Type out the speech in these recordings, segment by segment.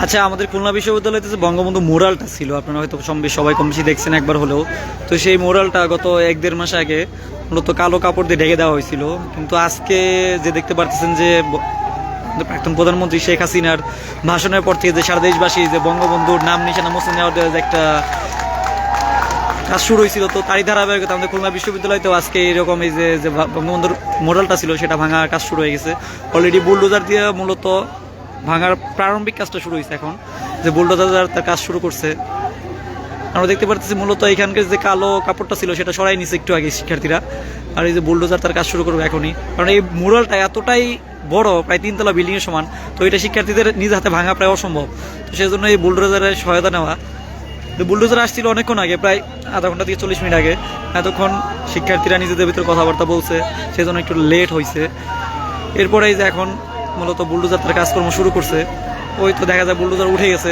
আচ্ছা, আমাদের খুলনা বিশ্ববিদ্যালয়তে যে বঙ্গবন্ধু মোরালটা ছিল, আপনারা হয়তো সবাই কম বেশি দেখছেন একবার হলেও। তো সেই মোরালটা গত 1-1.5 মাস আগে মূলত কালো কাপড় দিয়ে ঢেকে দেওয়া হয়েছিল, কিন্তু আজকে যে দেখতে পারতেছেন যে প্রাক্তন প্রধানমন্ত্রী শেখ হাসিনার ভাষণের পর থেকে যে সারা দেশবাসী যে বঙ্গবন্ধুর নাম নিশানা মুছে নেওয়ার যে একটা কাজ শুরু হয়েছিল, তো তারই ধারাবাহিকতা আমাদের খুলনা বিশ্ববিদ্যালয়তেও আজকে এরকম এই যে বঙ্গবন্ধুর মোরালটা ছিল সেটা ভাঙার কাজ শুরু হয়ে গেছে। অলরেডি বুলডোজার দিয়ে মূলত ভাঙার প্রারম্ভিক কাজটা শুরু হয়েছে। এখন যে বুলডোজার তার কাজ শুরু করছে, আমরা দেখতে পারতেছি মূলত এখানকার যে কালো কাপড়টা ছিল সেটা সরাই নিছে একটু আগে শিক্ষার্থীরা। আর এই যে বুলডোজার তার কাজ শুরু করবে এখনই, কারণ এই মুরালটা এতটাই বড়, প্রায় 3 তলা বিল্ডিংয়ের সমান। তো এটা শিক্ষার্থীদের নিজ হাতে ভাঙা প্রায় অসম্ভব। তো সেই জন্য এই বুলডোজারের সহায়তা নেওয়া। বুলডোজার আসছিল অনেকক্ষণ আগে, প্রায় আধা ঘন্টা থেকে 40 মিনিট আগে। এতক্ষণ শিক্ষার্থীরা নিজেদের ভিতরে কথাবার্তা বলছে, সেই জন্য একটু লেট হয়েছে। এরপরে এই যে এখন মূলত বুলডোজার তার কাজকর্ম শুরু করছে। ওই তো দেখা যায় বুলডোজার উঠে গেছে,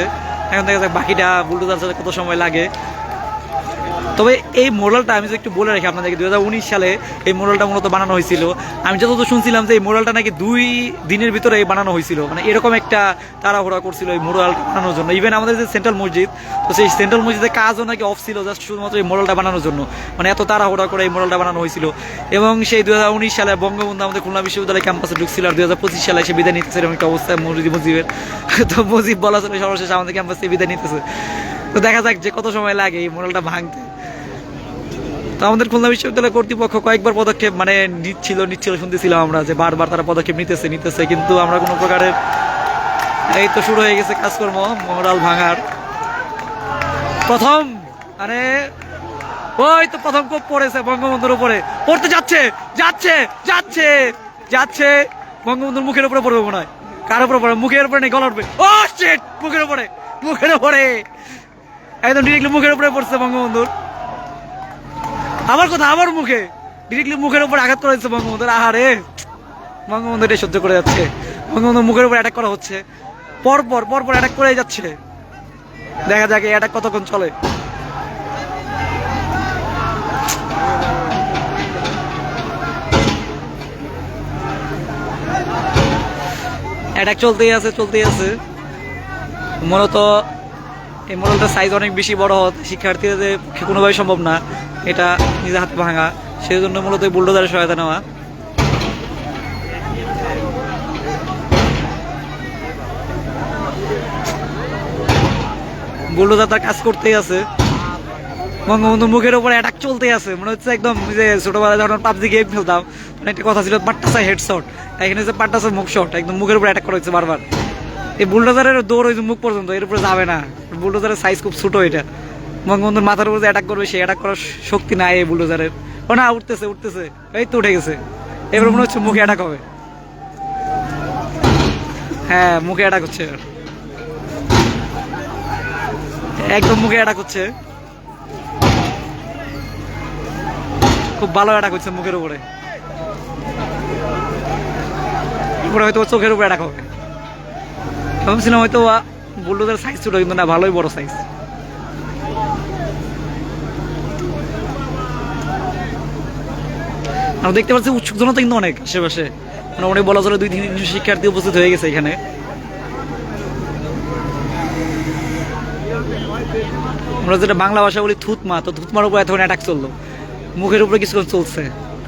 এখন দেখা যায় বাকিটা বুলডোজার সাথে কত সময় লাগে। তবে এই মোরালটা আমি যদি একটু বলে রাখি আপনাদেরকে, 2019 সালে এই মোরালটা মূলত বানানো হয়েছিল। আমি যতদূর শুনছিলাম যে এই মোরালটা নাকি 2 দিনের ভিতরে বানানো হয়েছিল, মানে এরকম একটা তাড়াহুড়া করছিল এই মোরালটা বানানোর জন্য। ইভেন আমাদের যে সেন্ট্রাল মসজিদ, তো সেই সেন্ট্রাল মসজিদের কাজও নাকি অফ ছিল জাস্ট শুধুমাত্র এই মোরালটা বানানোর জন্য, মানে এত তাড়াহুড়া করে এই মোরালটা বানানো হয়েছিল। এবং সেই 2019 সালে বঙ্গবন্ধু আমাদের খুলনা বিশ্ববিদ্যালয় ক্যাম্পাসে ঢুকছিল, আর 2025 সালে এসে বিদায় নিতেছে এরকম একটা অবস্থা মুজিবের। তো মুজিব বলা চলে সর্বশেষ আমাদের ক্যাম্পাসে বিদায় নিতেছে। তো দেখা যাক যে কত সময় লাগে এই মোরালটা ভাঙতে। তো আমাদের খুলনা বিশ্ববিদ্যালয় কর্তৃপক্ষ কয়েকবার পদক্ষেপ মানে নিচ্ছিল শুনতেছিলাম আমরা যে বারবার তারা পদক্ষেপ নিতেছে, কিন্তু আমরা কোনো প্রকারের, এই তো শুরু হয়ে গেছে কাজকর্ম মোরাল ভাঙার। প্রথম মানে ওই তো প্রথম কোপ পড়েছে বঙ্গবন্ধুর উপরে, পড়তে যাচ্ছে যাচ্ছে যাচ্ছে যাচ্ছে বঙ্গবন্ধুর মুখের উপরে পড়বে মনে হয়। কার উপরে পড়ে? মুখের উপরে নেই, গলা উঠবে। ও শিট, মুখের উপরে একদম ডিরেক্টলি মুখের উপরে পড়ছে বঙ্গবন্ধুর। আমার কথা আমার মুখে ডিরেক্টলি মুখের উপর আঘাত করা হচ্ছে বঙ্গবন্ধুর। আহারে, বঙ্গবন্ধু এটা সহ্য করে যাচ্ছে। বঙ্গবন্ধুর মুখের উপর অ্যাটাক করা হচ্ছে, পরপর অ্যাটাক করে যাচ্ছে। দেখা যাক এই অ্যাটাক কতক্ষণ চলে। অ্যাটাক চলতেই আছে। মূলত এই মোরালটার সাইজ অনেক বেশি বড় হতে শিক্ষার্থীদের পক্ষে কোনোভাবেই সম্ভব না এটা নিজের হাতে ভাঙা, সেই জন্য মূলত এই বুলডোজারের সহায়তা নেওয়া। বুলডোজার তার কাজ করতেই আছে, বঙ্গবন্ধুর মুখের উপরে অ্যাটাক চলতেই আছে। মনে হচ্ছে একদম যে ছোটবেলায় যখন পাবজি গেম খেলতাম, মানে একটা কথা ছিল পাট্টাসা হেডশট, এখানে হচ্ছে পাট্টাসা মুখ শট, একদম মুখের উপরে অ্যাটাক করা হচ্ছে বারবার। এই বুলডোজারের দৌড় হয়েছে মুখ পর্যন্ত, এর উপরে যাবে না। বুলডোজারের সাইজ খুব ছোট, এটা বঙ্গবন্ধুর মাথার উপরে যে অ্যাটাক করবে সেই অ্যাটাক করার শক্তি নাই এই বুলডোজারের। ও না, উঠতেছে, এই তো উঠে গেছে। এবার মনে হচ্ছে মুখে অ্যাটাক হবে। হ্যাঁ, মুখে অ্যাটাক হচ্ছে, একদম মুখে অ্যাটাক হচ্ছে। খুব ভালো অ্যাটাক হচ্ছে মুখের উপরে হয়তো চোখের উপরে অ্যাটাক হবে। ভাবছিলাম হয়তো বুলডোজার সাইজ ছোট, কিন্তু না, ভালোই বড় সাইজ। আমরা দেখতে পাচ্ছি উৎসুক জনতা কিন্তু অনেক আশেপাশে, মানে অনেক বলা চলে 2-3 শিক্ষার্থী উপস্থিত হয়ে গেছে এখানে। আমরা যেটা বাংলা ভাষা বলি থুতমা, তো থুতমার উপর এতক্ষণ অ্যাটাক চললো, মুখের উপরে কিছুক্ষণ চলছে,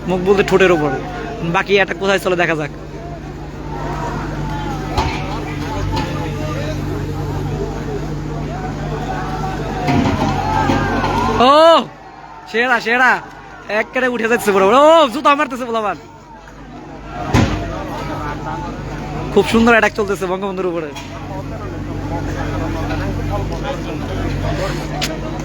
মুখ বলতে ঠোঁটের উপরে। বাকি অ্যাটাক কোথায় চলে দেখা যাক। ও সেরা একেবারে উঠে যাচ্ছে বড়। ও জুতা মারতেছে বলবান, খুব সুন্দর অ্যাটাক চলতেছে বঙ্গবন্ধুর উপরে।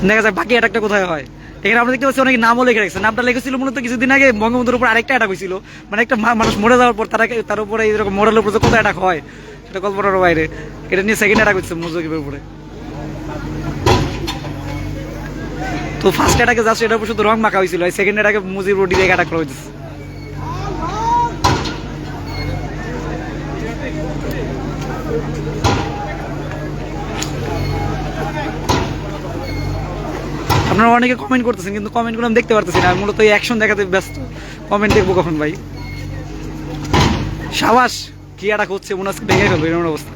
দেখা যাক বাকি অ্যাটাকটা কোথায় হয়। এখানে আমরা দেখতে পাচ্ছি অনেক নামও লিখে রাখছে। নামটা লিখেছিল মূলত কিছুদিন আগে বঙ্গবন্ধুর উপর আরেকটা অ্যাটাক হয়েছিল, মানে একটা মানুষ মরে যাওয়ার পর তার উপরে এইরকম মোরালের উপর কত অ্যাটাক হয় সেটা কল্পনার বাইরে। এটা নিয়ে সেকেন্ড অ্যাটাক হচ্ছে মুজিবের উপরে। তো ফার্স্ট অ্যাটাকে জাস্ট এটার উপর শুধু রং মাখা হয়েছিল, সেকেন্ড অ্যাটাকে মুজিব রোডি দিয়ে অ্যাটাক করা হয়েছে। আপনারা অনেকে কমেন্ট করতেছেন, কিন্তু কমেন্টগুলো আমি দেখতে পারতেছি না। আমি মূলত এই অ্যাকশন দেখাতে ব্যস্ত, কমেন্ট দেখবো কখন ভাই? সাবাস, কি অ্যাটাক হচ্ছে, মনে হচ্ছে ভেঙে ফেলবে এমন অবস্থা।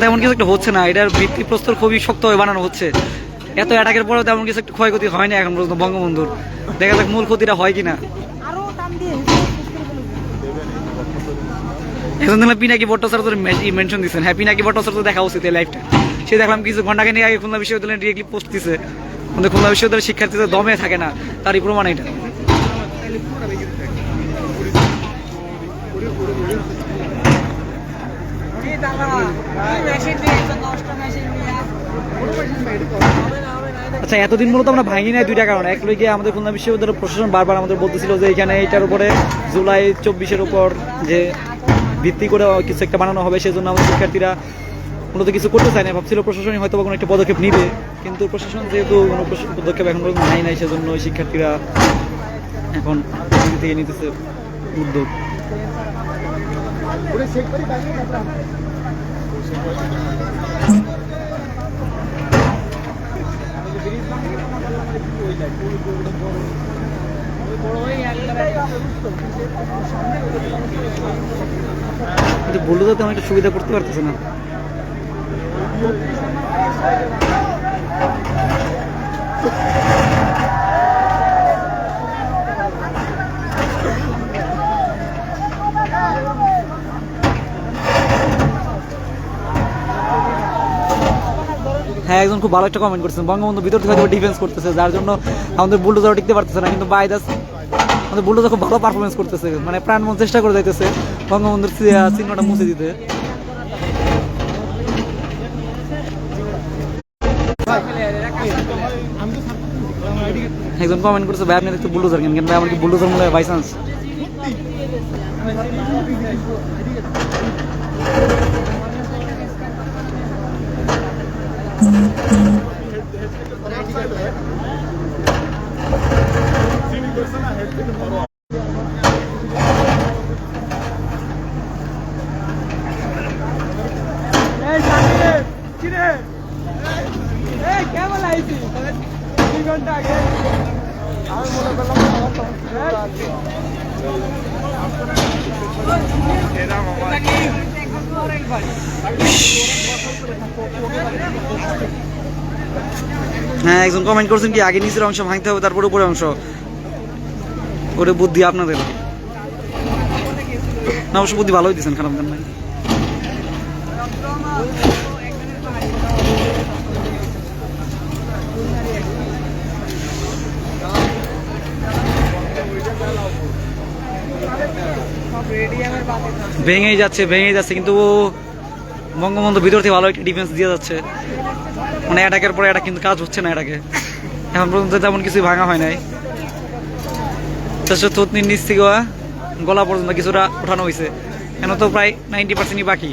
তেমন কিছু একটা হচ্ছে না, এটার ভিত্তিপ্রস্তর খুবই শক্তভাবে বানানো হচ্ছে। এত অ্যাটাকের পরেও তেমন কিছু একটা ক্ষয়ক্ষতি হয়নি এখন পর্যন্ত বঙ্গবন্ধুর। দেখা যাক মূল ক্ষতিটা হয় কিনা। এখন দেখলাম পিনাকি ভট্টাচার্য মেনশন দিচ্ছেন। হ্যাঁ, পিনাকি ভট্টাচার্য দেখা উচিত এই লাইভটা। সে দেখলাম কিছু ঘন্টাখানিক আগে খুলনা বিশ্ববিদ্যালয়ে ডিরেক্টলি পোস্ট দিছে, কিন্তু খুলনা বিশ্ববিদ্যালয়ের শিক্ষার্থীদের দমে থাকে না, তারই প্রমাণ এটা। আচ্ছা, এতদিন মূলত আমরা ভাঙি নাই দুইটা কারণ। এক লইগে আমাদের খুলনা বিশ্ববিদ্যালয়ের প্রশাসন বারবার আমাদের বলতেছিল যে এখানে এটার উপরে জুলাই 24-এর উপর যে ভিত্তি করে কিছু একটা বানানো হবে, সেজন্য আমাদের শিক্ষার্থীরা মূলত কিছু করতে চায় না। ভাবছিল প্রশাসনই হয়তো কোনো একটা পদক্ষেপ নিবে, কিন্তু প্রশাসন যেহেতু কোনো পদক্ষেপ এখন পর্যন্ত নাই, সেজন্য ওই শিক্ষার্থীরা এখন থেকে নিতেছে উদ্যোগ। কিন্তু বললো তো তেমন একটা সুবিধা করতে পারতেছে না। হ্যাঁ, একজন খুব ভালো একটা কমেন্ট করছেন, বঙ্গবন্ধু ভিতর থেকে ডিফেন্স করতেছে, যার জন্য আমাদের বুলডোজারও টিকতে পারতেছে না। কিন্তু বাইদাস আমাদের বুলডোজার খুব ভালো পারফরমেন্স করতেছে, মানে প্রাণমন চেষ্টা করে যাইতেছে বঙ্গবন্ধুর চিহ্নটা মুছে দিতে। একজন কমেন্ট করছে, ভাই আপনি দেখতে বুলডোজার কেন? ভাই আমার কি বুলডোজার মনে হয় বাই চান্স? হ্যাঁ, একজন কমেন্ট করছেন কি আগে নিচের অংশ ভাঙতে হবে তারপরে উপরের অংশ। ওরে বুদ্ধি আপনাদের না, অবশ্য বুদ্ধি ভালোই দিচ্ছেন, খারাপ দেন নাই। ভেঙেই যাচ্ছে, কিন্তু বঙ্গবন্ধু ভিতর থেকে ভালো একটা ডিফেন্স দিয়ে যাচ্ছে। মানে অ্যাটাকের পরে এটা কিন্তু কাজ হচ্ছে না, এটাকে এখন পর্যন্ত তেমন কিছুই ভাঙা হয় নাই। থুতনির নিচ থেকে গলা পর্যন্ত কিছুটা ওঠানো হয়েছে, এখন তো প্রায় 90%ই বাকি।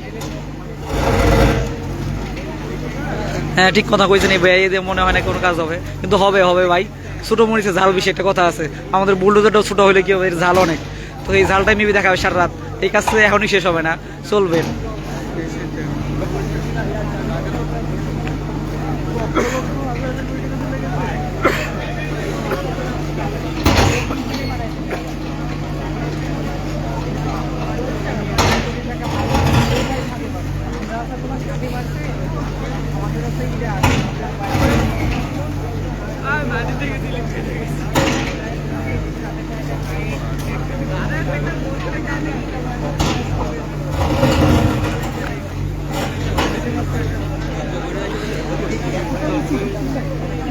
হ্যাঁ, ঠিক কথা কইছেন, এই ভাই এদের মনে হয় না কোনো কাজ হবে, কিন্তু হবে ভাই। ছোট মরিচে ঝাল বেশি একটা কথা আছে, আমাদের বুলডোজারটাও ছোট হলে কি হবে, এর ঝাল অনেক। তো এই ঝালটাই মেবি দেখা হবে সারা রাত। এই কাজ এখনই শেষ হবে না, চলবে।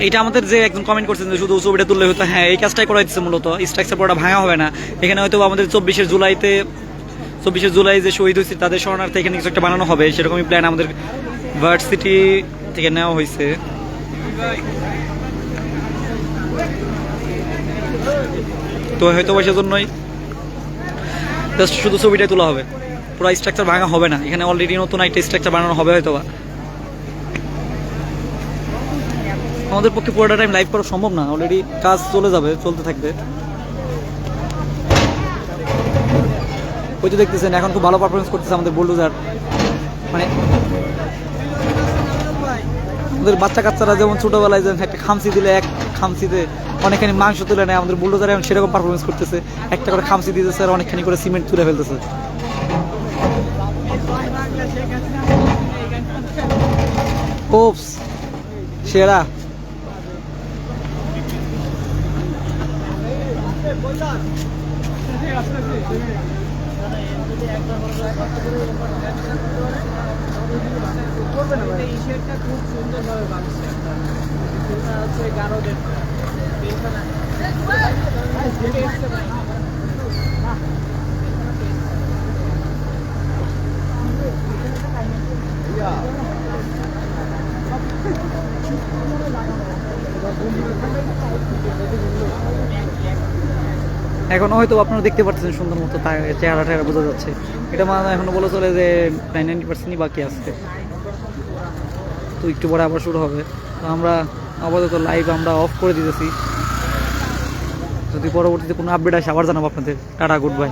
এটা আমাদের যে একজন কমেন্ট করছেন যে শুধু ছবিটা তুললে হতো, হ্যাঁ এই কাজটাই করা হচ্ছে মূলত। স্ট্রাকচার পুরোটা ভাঙা হবে না, এখানে হয়তো আমাদের 24শে জুলাই যে শহীদ হয়েছে তাদের শরণার্থে এখানে কিছু একটা বানানো হবে, সেরকমই প্ল্যান আমাদের ভার্সিটি থেকে নেওয়া হয়েছে। তো হয়তো সেজন্যই জাস্ট শুধু ছবিটাই তোলা হবে, পুরো স্ট্রাকচার ভাঙা হবে না। এখানে অলরেডি নতুন একটা স্ট্রাকচার বানানো হবে হয়তো। আমাদের পক্ষে পুরোটা টাইম লাইভ করা সম্ভব না, অলরেডি কাজ চলতে থাকবে। ওই তো দেখতেছেন এখন খুব ভালো পারফরমেন্স করতেছে আমাদের বুলডোজার। মানে আমাদের বাচ্চা কাচ্চারা যেমন ছোটবেলায় যেমন একটা খামসি দিলে এক খামসিতে অনেকখানি মাংস তুলে নেয়, আমাদের বুলডোজার এখন সেরকম পারফরমেন্স করতেছে। একটা করে খামসি দিতেছে আর অনেকখানি করে সিমেন্ট তুলে ফেলতেছে। ওপস সেরা। খুব সুন্দরভাবে বাংছে হচ্ছে গারদের এখনো হয়তো আপনারা দেখতে পাচ্ছেন সুন্দর মতো চেহারা টেহারা বোঝা যাচ্ছে। এটা মানে এখনো বলে চলে যে 90%ই বাকি আছে, তো একটু পরে আবার শুরু হবে। তো আমরা আপাতত লাইভ আমরা অফ করে দিতেছি, যদি পরবর্তীতে কোনো আপডেট আসে আবার জানাবো আপনাদের। Tata, good bye.